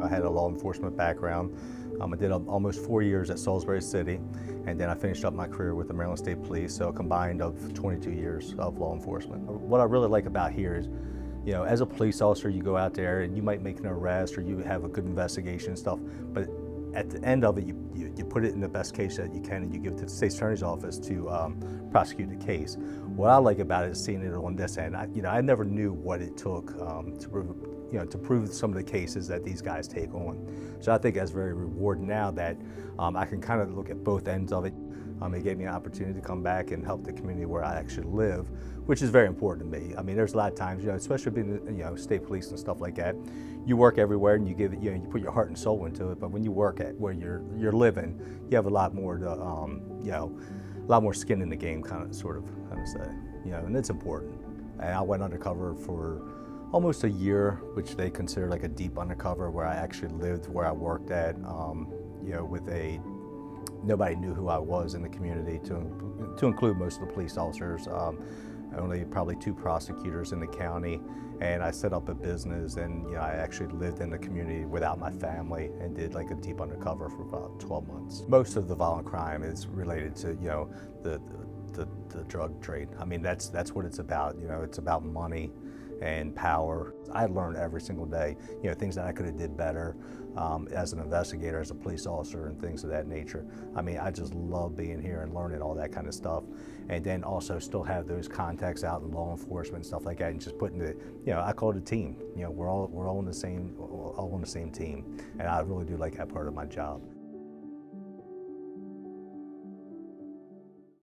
I had a law enforcement background. I did almost 4 years at Salisbury City, and then I finished up my career with the Maryland State Police, so a combined of 22 years of law enforcement. What I really like about here is, you know, as a police officer, you go out there and you might make an arrest or you have a good investigation and stuff, but at the end of it, you put it in the best case that you can, and you give it to the state's attorney's office to prosecute the case. What I like about it is seeing it on this end. I never knew what it took to prove some of the cases that these guys take on. So I think that's very rewarding now that I can kind of look at both ends of it. It gave me an opportunity to come back and help the community where I actually live, which is very important to me. I mean, there's a lot of times, especially being, state police and stuff like that, you work everywhere and you give it, you put your heart and soul into it. But when you work at where you're living, you have a lot more to, a lot more skin in the game, kind of say, and it's important. And I went undercover for almost a year, which they consider like a deep undercover, where I actually lived where I worked at, nobody knew who I was in the community, to include most of the police officers, only probably 2 prosecutors in the county, and I set up a business, and I actually lived in the community without my family and did like a deep undercover for about 12 months. Most of the violent crime is related to the drug trade. I mean, that's what it's about. It's about money and power. I learned every single day, things that I could have did better as an investigator, as a police officer, and things of that nature. I mean, I just love being here and learning all that kind of stuff, and then also still have those contacts out in law enforcement and stuff like that, and just putting it, I call it a team. We're all on the same team, and I really do like that part of my job.